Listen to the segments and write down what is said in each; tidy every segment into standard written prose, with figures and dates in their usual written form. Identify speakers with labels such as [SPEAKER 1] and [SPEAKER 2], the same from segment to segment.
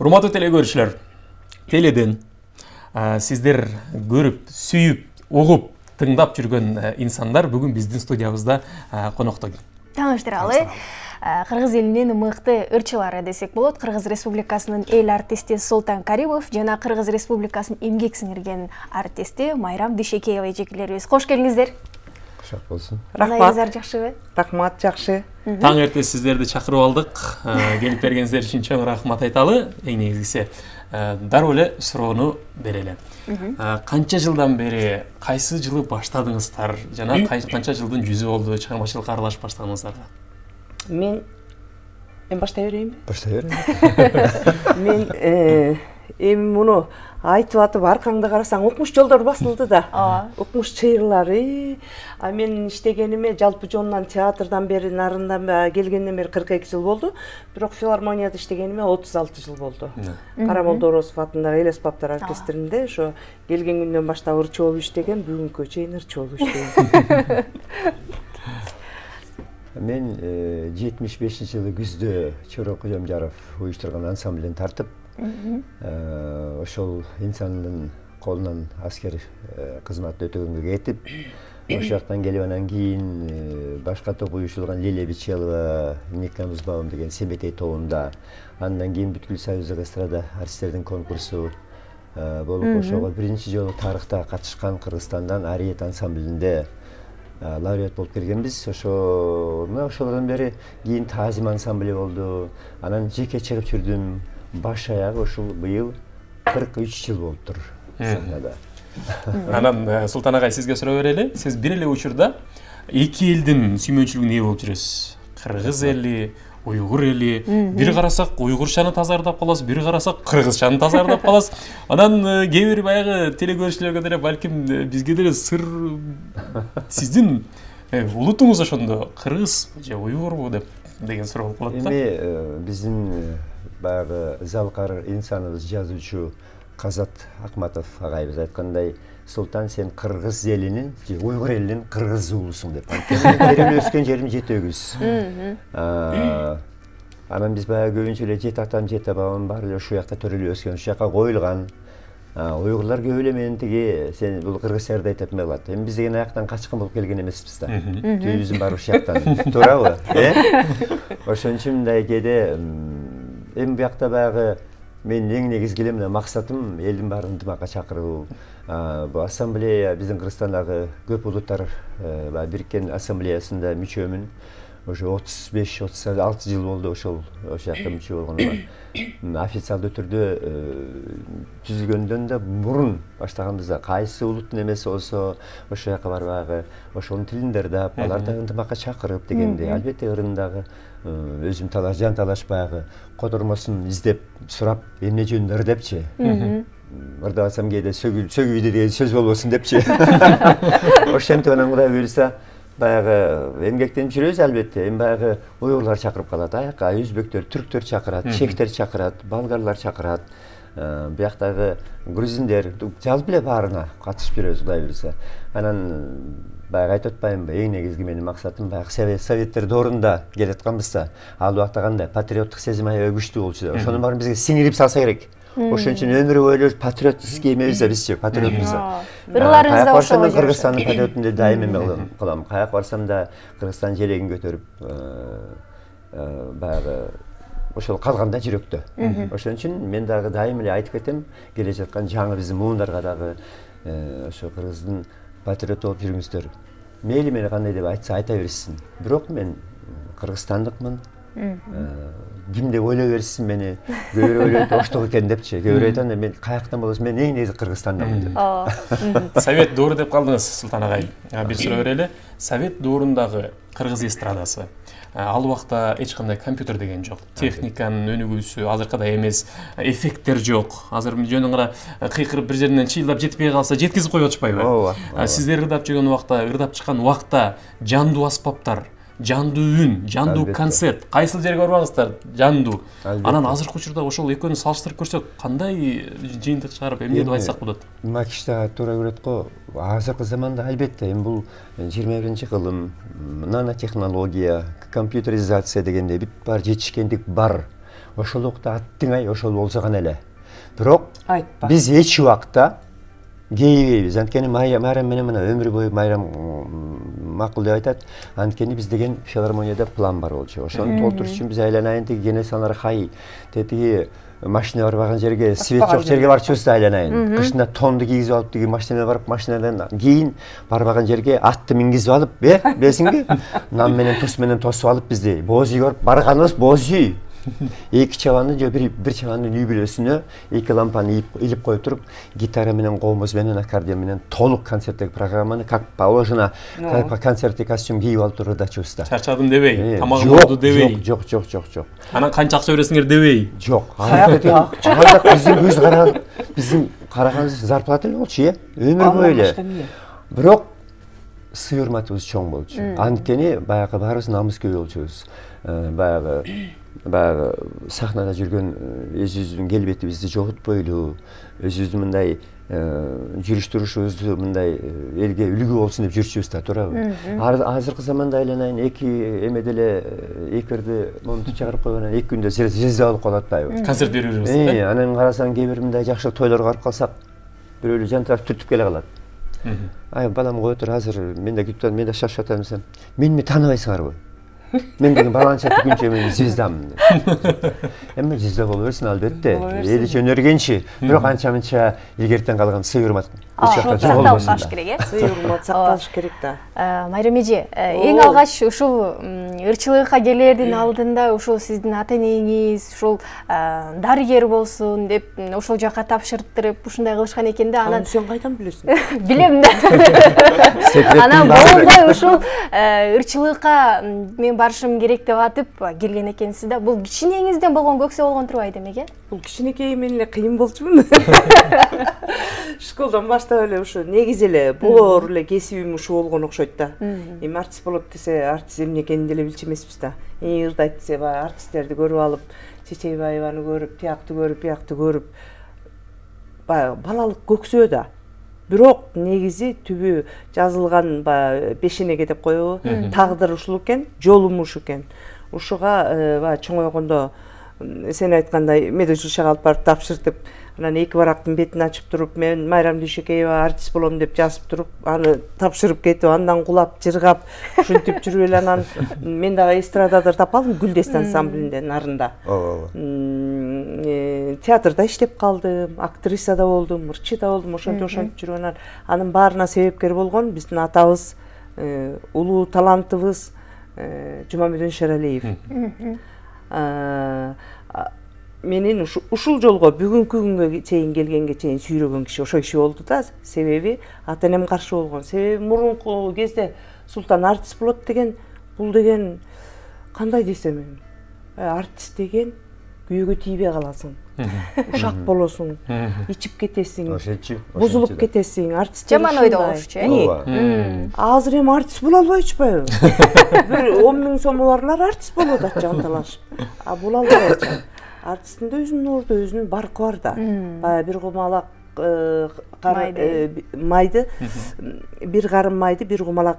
[SPEAKER 1] Урматтуу телекөрүүчүлөр, теледен сиздер көрүп, сүйүп, угуп, тыңдап жүргөн инсандар бүгүн биздин студиябызда конокто.
[SPEAKER 2] Тааныштыралы. Кыргыз элинин мыкты ырчылары десек болот. Кыргыз Республикасынын эл артисти Султан Каримов жана Кыргыз Республикасынын эмгек сиңирген артисти Майрам Дүйшекеева эжекелерибиз. Кош келиңиздер.
[SPEAKER 3] Шак болсун.
[SPEAKER 2] Рахмат. Жакшыбы?
[SPEAKER 3] Рахмат, жакшы.
[SPEAKER 1] Таң эрте сиздерди чакырып алдык. Келип бергениңиздер үчүн чоң рахмат айталы. Эң негизгиси дароо эле суроону берели. Канча жылдан бери, кайсы жылы баштадыңыздар жана канча жылдын жүзү болду чыгармачылыкка аралашып баштагыңыздарга?
[SPEAKER 4] Мен баштай берейинби?
[SPEAKER 3] Баштай берейин.
[SPEAKER 4] Мен эми муну айтып атып аркаңда карасаң окумуш жолдор басылды да. Окумуш чыйырлары. А мен иштегениме жалпы жонунан театрдан бери, нарындан келгенден бери 42 жыл болду. Бирок филармонияда иштегениме 36 жыл болду. Карамолдо Оросов атындагы эл аспаптар оркестринде ошо келген күндөн баштап ырчы болуп иштеген, бүгүнкү чейин ырчы болуп иштейм.
[SPEAKER 3] Мен 75-жылы күздө Чорок Жамжаров уюштурган ансамблден тартып, ошол инсандын колунан аскер кызмат өтөгөнгө кетип, ошол жактан келип анан кийин башка топ уюштурган Лилия Бичелова, Ника Музбаум деген Себетей тобунда, андан кийин бүткүл союздук эстрада артисттердин конкурсу болуп, ошого биринчи жолу тарыхта катышкан Кыргызстандан Ариет ансамблинде лауреат болуп келгенбиз. Ошолордон бери кийин Тазим ансамбли болду. Анан жеке чыгып жүрдүм. Баш аягы ушул быйыл 43 жыл болуптур сахнада.
[SPEAKER 1] Анан Султан агай сизге суроо берели. Сиз бир эле учурда эки элдин сүймөнчүлүгүнө ээ болуп жүрөсүз. Кыргыз эли, уйгур эли. Бир карасак уйгурчаны тазардап каласыз, бир карасак кыргызчаны тазардап каласыз. Анан кээ бир баягы телекөрүүчүлөргө деле балким бизге деле сыр сиздин улутуңуз ошондо кыргыз же уйгурбу деген суроо болуп калат да.
[SPEAKER 3] Эми биздин баягы залкар инсаныбыз жазуучу Казат Акматов агайыбыз айткандай, Султан сен кыргыз элинин же уйгур элинин кыргыз уулусуң деп. Анткени өскөн жерим жетөгүз. Анан биз баягы көбүнчө эле жет атам, жет бабам баары эле ушул жакта төрөлүп өскөн, ушул жакка коюлган. Уйгурлар көп эле менен тиги сен бул кыргызчаларды айтып калат. Эми биз деген аяктан качкан болуп келген эмеспиз да. Түйүбүздүн баары ушул жактан. Туурабы? Ошон үчүн мындай кээде эми бuyakta баягы мен эң негизги эле максатым элдин баарын ынтымакка чакыруу. Бул ассамблея биздин Кыргызстандагы көп улуттар бириккен ассамблеясында мүчөмүн. Уже 35-36 жыл болду ошол жакта мүчө болгонума. Официалдуу түрдө түзүлгөндөн да мурун баштаганбызда кайсы улуттун эмеси болсо ошол жака барбагы ошонун тилин дардап, аларды ынтымакка чакырып дегенде, албетте ырымдагы өзүм жан талашпагы котормосун издеп сурап эмне жөндөр депчи. Ырдабасам кээде сөгүбүдү деген сөз болбосун депчи. Ошентип анан Кудай буйруса баягы эмгектенип жүрөбүз албетте. Эми баягы уйгурлар чакырып калат, аяка өзбектер, түрктөр чакырат, чектер чакырат, болгарлар чакырат, бuyактагы грузиндер, жалпы эле баарына катышып жүрөбүз Кудай буйруса. Анан баягы айтып атпаймынбы, эң негизги менин максатым баягы советтер доорунда келатканбызда, ал убакта кандай патриоттук сезим аябай күчтүү болчу да. Ошонун баарын бизге сиңирип салса керек. Ошон үчүн өмүр бою патриотский эмебиз да бизчи, патриотбуз да.
[SPEAKER 2] Ырларыбыз да ошого
[SPEAKER 3] жүрөт. Кыргызстандын патриотун да дайым эме кылам. Каяк барсам да Кыргызстан желегин көтөрүп, баягы ошол калганда жүрөктө. Ошон үчүн мен дагы дайым эле айтып кетем, келе жаткан жаңы биздин муундарга дагы ошо кыргыздын патриот болуп жүрүңүздөр. Мейли мени кандай деп айтса айта берсин. Бирок мен кыргызстандыкмын. Ким деп ойлой берсин мени. Көбүрөөк ойлойт оштук экен депчи. Көбүрөөк айтам мен каяктан болосун, мен эң негизи Кыргызстандамын деп.
[SPEAKER 1] Совет доору деп калдыңыз, Султан агай. Бир суроо берели. Совет доорундагы кыргыз эстрадасы ал убакта эч кандай компьютер деген жок. Техниканын өнүгүүсү азыркыдай эмес, эффекттер жок. Азыр жөнүн кара кыйкырып бир жеринен чыйлап жетпей калса жеткизип коюп атышпайбы? Сиздер ырдап жүргөн убакта, ырдап чыккан убакта жандуу аспаптар, жандуу үн, жандуу концерт, кайсыл жерге барбаңыздар, жандуу. Анан азыркы учурда ошол экөөнү салыштырып көрсөк, кандай жыйынтык чыгарып эмне деп айтсак болот?
[SPEAKER 3] Макишта туура көрөт го. Азыркы заманда албетте эми бул 21-кылым, нанотехнология, компьютеризация дегенде бүт бар жетишкендик бар. ошол убакта аттың ошол болсо гана эле. Бирок
[SPEAKER 4] Айтпа.
[SPEAKER 3] биз эч убакта кейбейбиз. Анткени Майрам менен мына өмүр бою Майрам макул деп айтат. Анткени биз деген филармонияда план бар болчу. Ошону толтуруш үчүн биз айланайын тиги Кенесанар хай, тетиги машина барбаган жерге, свет жок жерге барчубуз да айланайын. Кышында тонду кийгизип алып тиги машинага барып, машинадан кийин барбаган жерге атты мингизип алып, билесиңби? Нам менен туз менен тосуп алып бизди боз үй көрүп барганыбыз боз үй. Эки чабанын же бир чабанын үй бүлөсүнө эки лампаны илип коюп туруп, гитара менен, гомуз менен, аккордеон менен толук концерттеги программаны как положено, концертти костюм кийип алып туруп ырдачубуз да.
[SPEAKER 1] Чарчадым дебей, тамагым болду дебей.
[SPEAKER 3] Жок.
[SPEAKER 1] Анан канча акча бересиңер дебей.
[SPEAKER 3] Жок. Анда биздин караганыбыз зарплата эле болчу, өмүр бою эле. Бирок сый урматыбыз чоң болчу. Анткени баягы баарыбыз намыскөй болчубуз. Баягы сахнада жүргөн өзүбүздүн келбетибизди жоготпойлу, өзүбүздүн мындай жүрүш турушубузду мындай элге үлгү болсун деп жүрчүбүз да, туурабы? Азыркы заманда айланайын эки эмеде эле эфирди момунту чыгарып койгондон 2 күндө звезда болуп калып атпайбы?
[SPEAKER 1] Концерт берип жүрөсүз.
[SPEAKER 3] Анан карасаң кээ бир мындай жакшы тойлорго барып калсак, бирөөлөр жантырап түртүп келе калат. Ай, балам кой тур, азыр мен да күтүп атам, мен да шашып атам десем, мени тааныбайсыңарбы? Мен деген баланча түгүнчө мен звездамын. Эми звезда боло берсин албетте. Эл үчүн өнөргенчи, бирок анча-мынча илгертен калган сый урмат.
[SPEAKER 2] Сакталыш керек,
[SPEAKER 4] Сый урмат сакталыш керек да.
[SPEAKER 2] Майрам эже, эң алгач ушул ырчылыкка келердин алдында ушул сиздин ата энеңиз ушул дарыгер болсун деп ошол жака тапшыртып ушундай кылышкан экен да.
[SPEAKER 4] Анан сен кайдан билесиң?
[SPEAKER 2] Билем да. Анан болгой ушул ырчылыкка мен барышым керек деп атып келген экенсиз да. Бул кичинеңизден болгон көксө болгон турбайт эмеге?
[SPEAKER 4] Бул кичинекей мен эле кыйын болчумун. Школдан баштап эле ушу негизи эле болор эле кесибим ушу болгон окшойт да. Эми артист болот десе, артист эмне экенин деле билчү эмеспиз да. Ырдайт десе, баягы артисттерди көрүп алып, Чечейбаеваны көрүп, тиякты көрүп, баягы балалык көксөө да. Бирок негизи түбү жазылган баягы бешенеге деп коебу, тагдыр ушул экен, жолум ушу экен. Ушуга баягы чоңойгондо сен айткандай медучилищеге алып барып тапшыртып, анан 2 барактын бетин ачып туруп, мен Майрам Дүйшөкеева артист болом деп жазып туруп, аны тапшырып кетип, андан кулап, жыргап, ушинтип жүрүп эле анан мен дагы эстрадада тапалдым, Гүлдест ансамблинде нарында. Театрда иштеп калдым, актрисада болдум, ырчыда болдум, ошентип жүрүп анын баарына себепкер болгон биздин атабыз, улуу талантыбыз Жумамедин Шералиев. Менин ушул жолго бүгүнкү күнгө чейин келгенге чейин сүйрөгөн киши ошол киши болду да. Себеби ата энем каршы болгон. Себеби мурунку кезде Султан артист болот деген, бул деген кандай десем, артист деген күйөөгө тийбей каласың. Ушак болосуң, ичип кетесиң, бузулуп кетесиң, артист
[SPEAKER 2] жаман ойдо болчу.
[SPEAKER 4] Азыр эми артист боло албайчу атпайбы? Бир 10 000 сому барлар артист болот атчы жанталашып. А боло албай атчы. Артисттин да өзүнүн орду, өзүнүн баркы бар да. Баягы бир кумалак майды, бир карым майды бир кумалак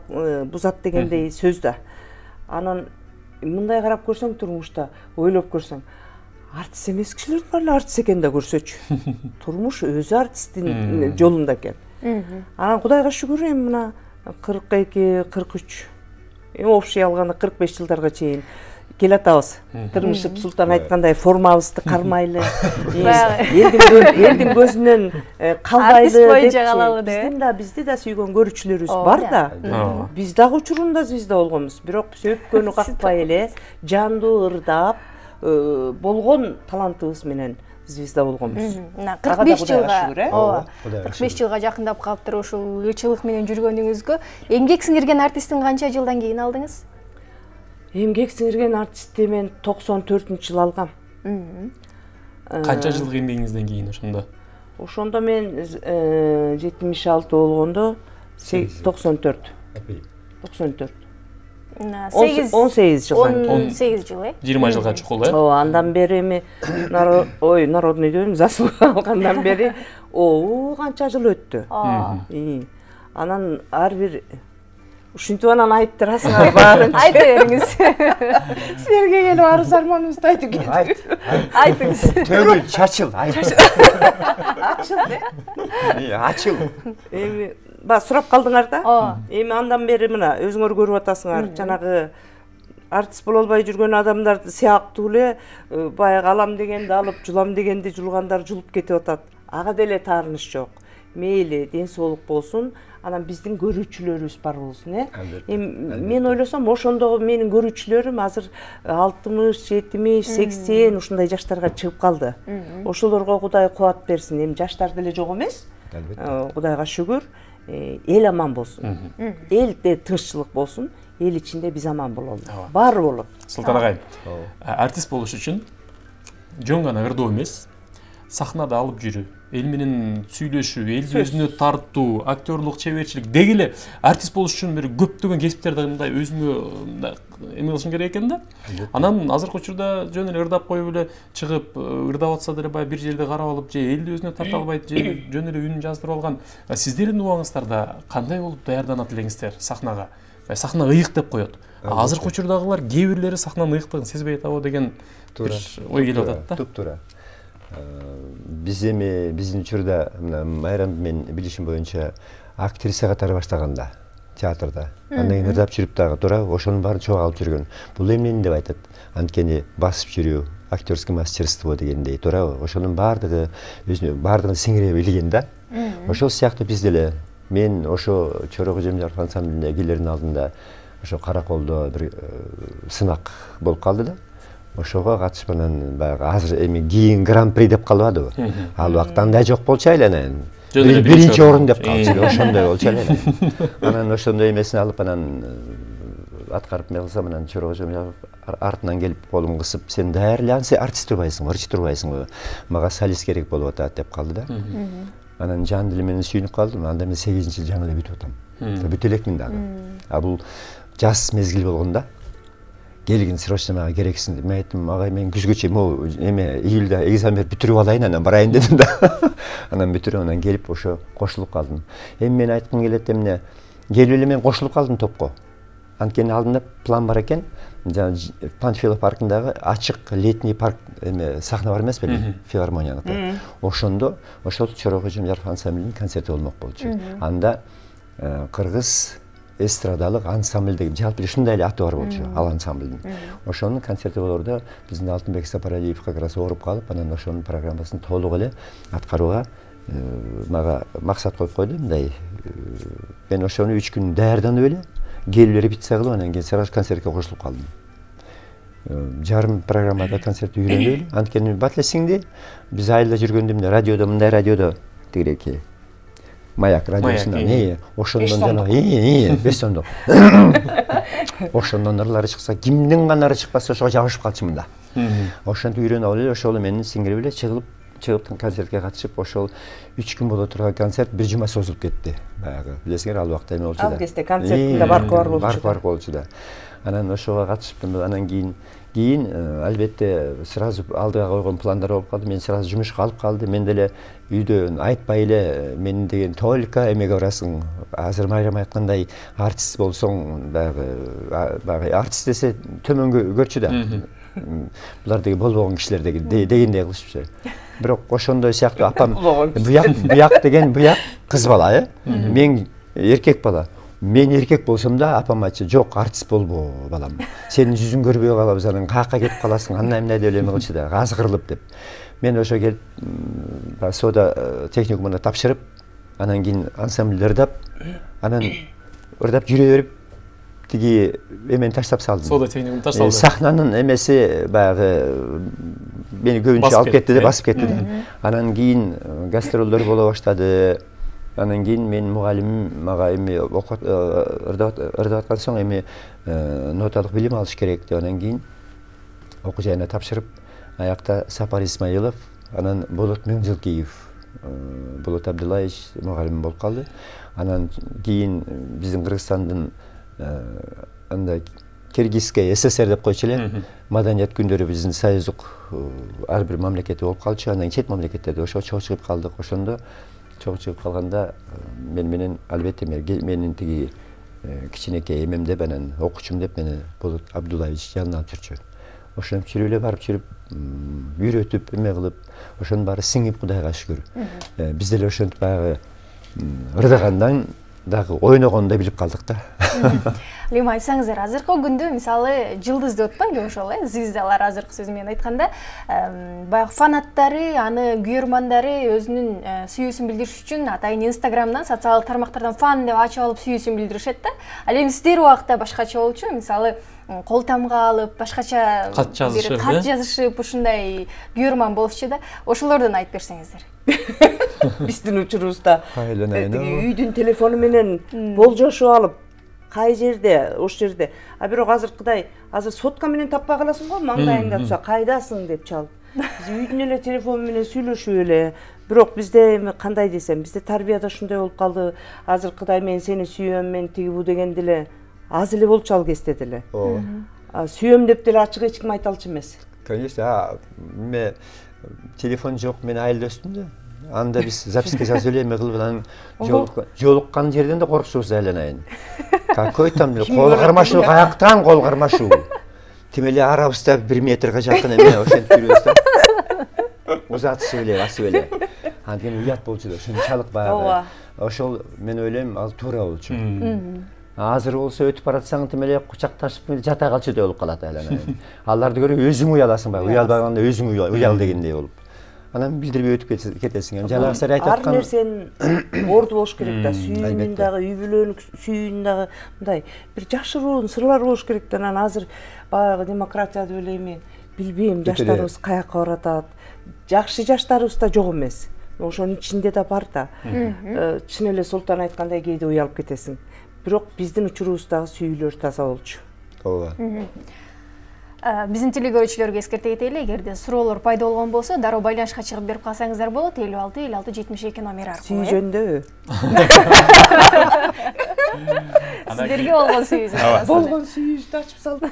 [SPEAKER 4] бузат дегендей сөз да. Анан мындай карап көрсөң турмушта, ойлоп көрсөң, артист эмес кишилер бар эле артист экен да көрсөчү. Турмуш өзү артисттин жолунда экен. Анан Кудайга шүгүр эми мына 42, 43, общий алганда 45 жылдарга чейин келатабыз. Тырмышып Султан айткандай формабызды кармайлы, элдин көзүнөн калбайлы деп. Бизди да сүйгөн көрүүчүлөрүбүз бар да. Биз дагы учурунда звезда болгонбуз. Бирок сөпкөнү какпай эле жандуу ырдап болгон талантыбыз менен звезда болгонбуз.
[SPEAKER 2] 45 жылга, 45 жылга жакындап калыптыр ушул ырчылык менен жүргөнүңүзгө. Эмгек сиңирген артисттин канча жылдан кийин алдыңыз?
[SPEAKER 4] Эмгек сиңирген артистти мен 94-жылы алгам.
[SPEAKER 1] Канча жылдык эмгегиңизден кийин ошондо?
[SPEAKER 4] Ошондо мен 76 болгондо 94. 18 жыл.
[SPEAKER 2] 18 жыл,
[SPEAKER 1] 20 жылга чукул,
[SPEAKER 4] андан бери эми народныйдөн заслуга алгандан бери канча жыл өттү. Анан ар бир ушинтип анан айтып турасыңар баарын.
[SPEAKER 2] Айта бериңиз.
[SPEAKER 4] Силерге келип арыз арманыбызды айтып кеттик.
[SPEAKER 2] Айтыңыз.
[SPEAKER 3] Төгүл, чачыл,
[SPEAKER 4] Ачыл де.
[SPEAKER 3] ачыл.
[SPEAKER 4] Эми баягы сурап калдыңар да.
[SPEAKER 2] Ооба.
[SPEAKER 4] Эми андан бери мына өзүңөр көрүп атасыңар, жанагы артист боло албай жүргөн адамдарды сыяктуу эле баягы алам дегенди алып, жулам дегенди жулгандар жулуп кетип атат. Ага деле таарыныш жок. Мейли ден соолук болсун, анан биздин көрүүчүлөрүбүз бар болсун, Эми мен ойлосом ошондогу менин көрүүчүлөрүм азыр 60, 70, 80 ушундай жаштарга чыгып калды. Ошолорго Кудай кубат берсин. Эми жаштар деле жок эмес. Кудайга шүгүр. Эл аман болсун. Элде тынччылык болсун. Эл ичинде биз аман бололу. Баары болот.
[SPEAKER 1] Султан агай, артист болуш үчүн жөн гана ырдоо эмес, сахнада алып жүрүү, эл менен сүйлөшүү, элди өзүнө тартуу, актерлук чеберчилик деги эле артист болуш үчүн бир көптөгөн кесиптерди мындай өзүңө эме кылышың керек экен да. Анан азыркы учурда жөн эле ырдап коюп эле чыгып ырдап атса деле баягы бир жерде карап алып, же элди өзүнө тарта албайт, же жөн эле үнүн жаздырып алган. Сиздердин убагыңыздарда кандай болуп даярданат элеңиздер сахнага? Сахна ыйык деп коет. Азыркы учурдагылар кээ бирлери сахнанын ыйыктыгын сезбей атабы деген бир ой келип атат да.
[SPEAKER 3] Туп-туура. Биз эми биздин учурда Майрам мен билишим боюнча актриса катары баштаганда театрда. Андан кийин ырдап жүрүп дагы туура ошонун баарын чогуу алып жүргөн. Бул эмне деп айтат? Анткени басып жүрүү, актерский мастерство дегендей туура ошонун баардыгы өзүнө баардыгын сиңире билген да. Ошол сыяктуу биз деле мен ошо Чорок Жемжаров ансамблине келердин алдында ошо Караколдо бир сынак болуп калды да. Ошого катышып анан баягы азыр эми кийин гран-при деп калбадыбы? Ал убакта андай жок болчу айланайын. Биринчи орун деп калчу, ошондой болчу айланайын. Анан ошондой эмесин алып анан аткарып эме кылсам анан Чорок Жемжаров артынан келип колун кысып, сен даярлан, сен артист турбайсыңбы, ырчы турбайсыңбы? Мага солист керек болуп атат деп калды да. Анан жан дилим менен сүйүнүп калдым. Анда мен 8-жыл жаңы эле бүтүп атам. Бүтө элекмин дагы. Бул жаз мезгил болгондо келгин срочно мага керексиң деп. Мен айттым, агай мен күзгөчө могу эме июлда экзамен бүтүрүп алайын, анан барайын дедим да. Анан бүтүрүп анан келип ошо кошулуп калдым. Эми мен айткым келет эмне, келип эле мен кошулуп калдым топко. Анткени алдымда план бар экен. Панфилов паркындагы ачык летний парк эме сахна бар эмес беле, филармонияныкы. Ошондо ошол Чорок Жемжаров ансамблинин концерти болмок болчу. Анда кыргыз эстрадалык ансамбль деген жалпы ушундай эле аты бар болчу, ал ансамблдин. Ошонун концерти болорда биздин Алтынбек Сапаралиев как раз ооруп калып, анан ошонун программасын толук эле аткарууга мага максат коюп койду. Мындай мен ошону 3 күн даярданып эле келип репетиция кылып, анан кийин сразу концертке кошулуп калдым. Жарым программада концерт үйрөнүп эле. Анткени бат эле сиңди. Биз айылда жүргөндө эмне радиодо мындай радиодо тигиреки Маяк радиосунда ошондон жана 5 сомдук. Ошондон ырлары чыкса, кимдин гана ыры чыкпаса ошого жабышып калчу мында. Ошентип үйрөнүп алып эле ошол менен сиңирип эле чыгып концертке катышып, ошол 3 күн боло турган концерт 1 жума созулуп кетти. Баягы билесиңер, ал убакта эме болчу да.
[SPEAKER 4] Ал кезде концерттин
[SPEAKER 3] бар болчу да. Анан ошого катышыптым. Анан кийин албетте сразу алдыга койгон пландар болуп калды. Мен сразу жумушка алып калды. Мен деле үйдө айтпай эле мен деген только эмеге барасың. Азыр Майрам айткандай артист болсоң, баягы артист десе төмөнгө көрчү да. Булар деген болбогон кишилер дегендей кылышчу. Бирок ошондой сыяктуу апам буяк деген кыз бала, мен эркек бала. Мен эркек болсом да апам айтчу, жок, артист болбо балам. Сенин жүзүң көрбөй калабыз, анан каакка кетип каласың, андай деп эме кылчу да, азгырылып деп. Мен ошо келип сода техникумуна тапшырып, анан кийин ансамбль ырдап, анан ырдап жүрө берип, тиги эмени таштап салдым.
[SPEAKER 1] Сода техникумду ташталды.
[SPEAKER 3] Сахнанын эмеси баягы мени көбүнчө алып кетти да, басып кетти да. Анан кийин гастролдор боло баштады. Анан кийин мен мугалимим мага эми ырдап аткан соң эми ноталык билим алыш керек деп, анан кийин окуу жайына тапшырып, аякта Сапар Исмаилов, анан Болот Миңжилкиев, Болот Абдуллаевич мугалимим болуп калды. Анан кийин биздин Кыргызстандын андай Киргизская СССР деп койчу эле, маданият күндөрү биздин союздук ар бир мамлекетте болуп калчу. Анан чет мамлекеттерде ошо чогуу чыгып калдык. Ошондо чогуу чыгып калганда мен менен албетте менин тиги кичинекей эмем деп анан окуучум деп мени Болот Абдуллаевич жанына алып жүрчү. Ошентип жүрүп эле барып жүрүп, үйрөтүп, эме кылып, ошонун баары сиңип Кудайга шүгүр. Биз деле ошентип баягы ырдагандан дагы ойногондой билип калдык да.
[SPEAKER 2] Эми айтсаңыздар, азыркы күндө мисалы жылдыз деп атпайлы ошол, звездалар азыркы сөз менен айтканда, баягы фанаттары, аны күйөрмандары өзүнүн сүйүүсүн билдириш үчүн атайын Инстаграмдан, социалдык тармактардан фан деп ачып алып сүйүүсүн билдиришет да. Ал эми сиздер убакта башкача болчу, мисалы кол тамга алып, башкача
[SPEAKER 1] кат
[SPEAKER 2] жазышып, ушундай күйөрман болушчу да. Ошолордон айтып берсеңиздер.
[SPEAKER 4] Биздин учурубузда
[SPEAKER 3] Кайланайын.
[SPEAKER 4] үйдүн телефону менен болжошуп алып, кай жерде, ош жерде. А бирок азыркыдай, азыр сотка менен таппай каласың го, маңдайыңда турса, кайдасың деп чалып. Биз үйдүн эле телефон менен сүйлөшүп эле. Бирок бизде эми кандай десем, бизде тарбияда ушундай болуп калды. Азыркыдай мен сени сүйөм, мен тиги бу деген деле аз эле болчу ал кезде деле. Сүйөм деп деле ачык эч ким айта алчу эмес.
[SPEAKER 3] Конечно, мен телефон жок, мен айылдостум да. Анда биз записка жазып эле эме кылып анан жолуккан жерден да коркчубуз айланайын. Какой там кол кармашуу, каяктан кол кармашуу. Тим эле арабызда 1 метрге жакын эме ошентип жүрөбүз да. Узатышып эле, басып эле. Анткени уят болчу да, ушунчалык баягы. Ошол мен ойлойм, ал туура болчу. Азыр болсо өтүп баратсаң тим эле кучакташып жата калчу деп болуп калат айланайын. Аларды көрүп өзүң уяласың баягы, уялбаганда өзүң уял дегендей болуп. Анан билдирбей өтүп кетесиң. Жалааксар айтып аткан.
[SPEAKER 4] Ар нерсенин орду болуш керек да. Сүйүүнүн дагы, үй бүлөнүн сүйүүнүн дагы мындай бир жашыруун сырлар болуш керек да. Анан азыр баягы демократия деп элейми, билбейм, жаштарыбыз каяка баратат. Жакшы жаштарыбыз да жок эмес. Ошонун ичинде да бар да. Чын эле Султан айткандай кээде уялып кетесиң. Бирок биздин учурубуздагы сүйүүлөр таза болчу.
[SPEAKER 3] Ооба.
[SPEAKER 2] Биздин телекөрүүчүлөргө эскерте кетели, эгерде суроолор пайда болгон болсо, дароо байланышка чыгып берип калсаңыздар болот, 56 56 72 номер аркылуу.
[SPEAKER 4] Сүйүү жөнүндө.
[SPEAKER 2] Сиздерге болгон сүйүүбүз.
[SPEAKER 4] Болгон сүйүүбүздү ачып салдык.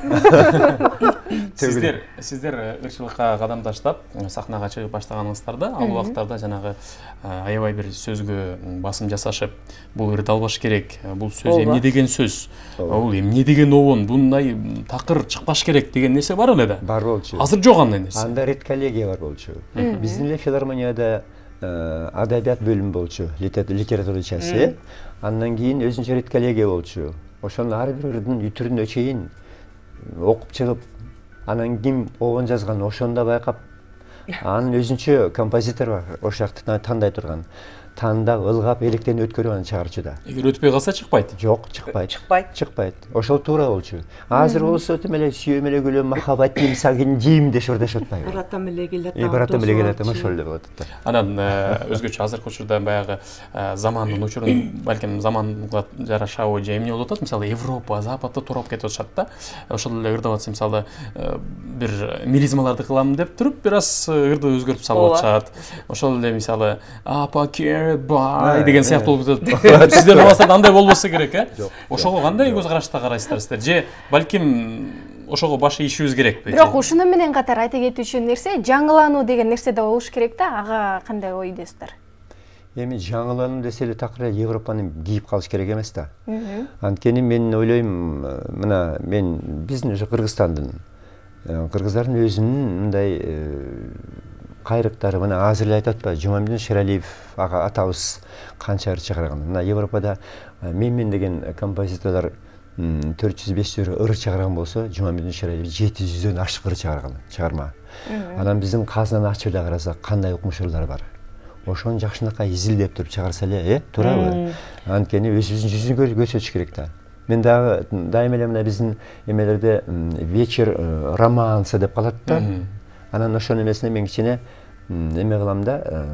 [SPEAKER 1] Сиздер ырчылыкка кадам таштап, сахнага чыгып баштаганыңыздарда, ал убактарда жанагы аябай бир сөзгө басым жасашып, бул ырдалбаш керек, бул сөз эмне деген сөз, бул эмне деген обон, bunday такыр чыкпаш керек деген нерсе бар эле да.
[SPEAKER 3] Бар болчу.
[SPEAKER 1] Азыр жок андай нерсе.
[SPEAKER 3] Анда редколлегия бар болчу. Биздин эле филармонияда адабият бөлүмү болчу, литература части. Андан кийин өзүнчө редколлегия болчу. Ошонун ар биринин үтүрүнө чейин окуп чыгып, анан ким обон жазган ошондо байкап, анын өзүнчө композитор бар, ошол жакты тандай турган. Тандап, ылгап, электен өткөрүп анан чыгарчу да.
[SPEAKER 1] Эгер өтпөй калса чыкпайт.
[SPEAKER 3] Жок, чыкпайт. Ошол туура болчу. Азыр болсо тим эле сүйөм эле күлөм, махаббат дейм, сагын дейм деп шурдашып атпайбы.
[SPEAKER 4] Баратам эле келатам.
[SPEAKER 3] Баратам эле келатам, ошол деп атат.
[SPEAKER 1] Анан өзгөчө азыркы учурда баягы замандын учурун, балким заманга жарашабы же эмне болуп атат? Мисалы Европа, Западты туурап кетип атышат да. Ошол эле ырдап атса, мисалы бир мелизмаларды кылам деп туруп, бир аз ырды өзгөртүп салып атышат. Ошол эле мисалы бай деген сыяктуу болуп атат. Сиздердин абастарда андай болбосо керек, Ошого кандай көз карашта карайсыздар сиздер? Же балким ошого баш ийишибиз керекпи?
[SPEAKER 2] Бирок ушуну менен катар айта кетүүчү нерсе, жаңылануу деген нерсе да болуш керек да. Ага кандай ойдосуздар?
[SPEAKER 3] Эми жаңылануу десе эле такыр Европаны кийип калыш керек эмес да. Анткени мен ойлойм, мына мен биздин ушу Кыргызстандын, кыргыздардын өзүнүн мындай кайрыктары, мына азыр эле айтып атпайбы, Жумамедин Шералиев ага атабыз канча ыр чыгарган. Мына Европада мен деген композиторлор 400-500 ыр чыгарган болсо, Жумамедин Шералиев 700дөн ашык ыр чыгарма. Анан биздин казынаны ачып эле карасак, кандай укмуш ырлар бар. Ошону жакшынакай изилдеп туруп чыгарса эле, туурабы? Анткени өзүбүздүн жүзүн көрсөтүш керек да. Мен дагы дайыма эле мына биздин эмелерде вечер романса деп калат да. Анан ошонун эмесине мен кичине эме кылам да,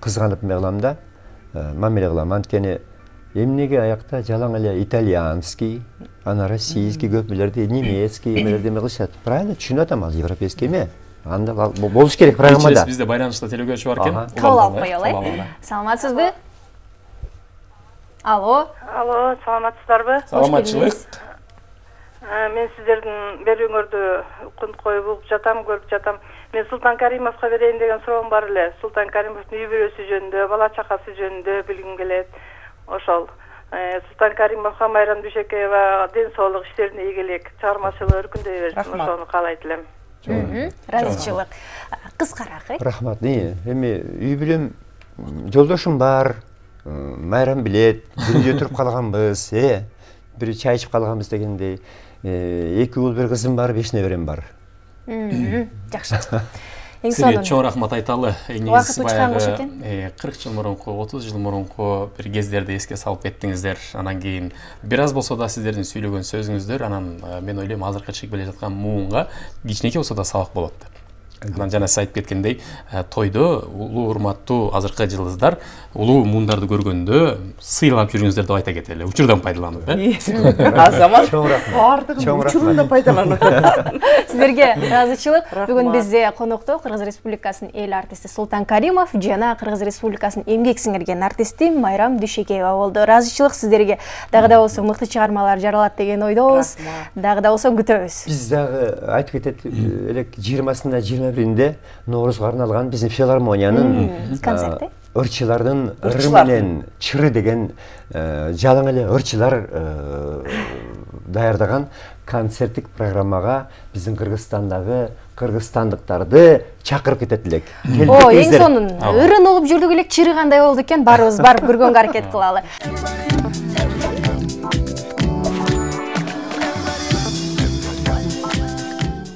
[SPEAKER 3] кызганып эме кылам да, мамиле кылам. Анткени эмнеге аякта жалаң эле итальянский, ана российский көпүлөрдө немецкий эмелерди эме кылышат. Правильно түшүнүп атам, ал европейский эме. Анда болуш керек программада.
[SPEAKER 1] Бизде байланышта телекөрүүчү бар экен.
[SPEAKER 2] Кабыл алып коелу. Саламатсызбы? Алло,
[SPEAKER 5] саламатсыздарбы?
[SPEAKER 1] Саламатчылык.
[SPEAKER 5] Мен сиздердин берүүңөрдү укунуп коюп угуп жатам, көрүп жатам. Мен Султан Каримовго берейин деген суроом бар эле. Султан Каримовдун үй бүлөсү жөнүндө, бала чакасы жөнүндө билгим келет. Ошол Султан Каримовго, Майрам Дүйшекеева ден соолук, иштерине ийгилик, чыгармачылык өркүндөй берсин, ошону каалайт элем.
[SPEAKER 2] Ыраазычылык. Кыскараак.
[SPEAKER 3] Рахмат. Эми үй билем жолдошум бар. Майрам билет, бирге туруп калганбыз, бир чай ичип калганбыз дегендей. 2 уул, 1 кызым бар, 5 неберем бар.
[SPEAKER 2] Жакшы.
[SPEAKER 1] Сизге чоң рахмат айталы.
[SPEAKER 2] Убакыт учкан кош экен.
[SPEAKER 1] 40 жыл мурунку, 30 жыл мурунку бир кездерди эске салып кеттиңиздер. Анан кийин бир аз болсо да сиздердин сүйлөгөн сөзүңүздөр, анан мен ойлойм азыркы чыгып келе жаткан муунга кичинекей болсо да сабак болот деп. Анан жана сиз айтып кеткендей, тойдо улуу урматтуу азыркы жылдыздар улуу муундарды көргөндө сыйлап жүрүңүздөр деп айта кетели. Учурдан пайдаланып,
[SPEAKER 4] Азамат баардыгын учурунда пайдаланып атат.
[SPEAKER 2] Сиздерге ыраазычылык. Бүгүн бизде конокто Кыргыз Республикасынын эл артисти Султан Каримов жана Кыргыз Республикасынын эмгек сиңирген артисти Майрам Дүйшекеева болду. Ыраазычылык сиздерге. Дагы да болсо мыкты чыгармалар жаралат деген ойдобуз. Дагы да болсо күтөбүз.
[SPEAKER 3] Биз дагы айтып кетет элек 20-сында 21-inde Nooruzга арналган биздин филармониянын
[SPEAKER 2] концерти.
[SPEAKER 3] Ырчылардын ыры менен чыры деген жалаң эле ырчылар даярдаган концерттик программага биздин Кыргызстандагы кыргызстандыктарды чакырып кетет элек.
[SPEAKER 2] Эң сонун ырын угуп жүрдүк элек, чыры кандай болду экен, барыбыз барып көргөнгө аракет кылалы.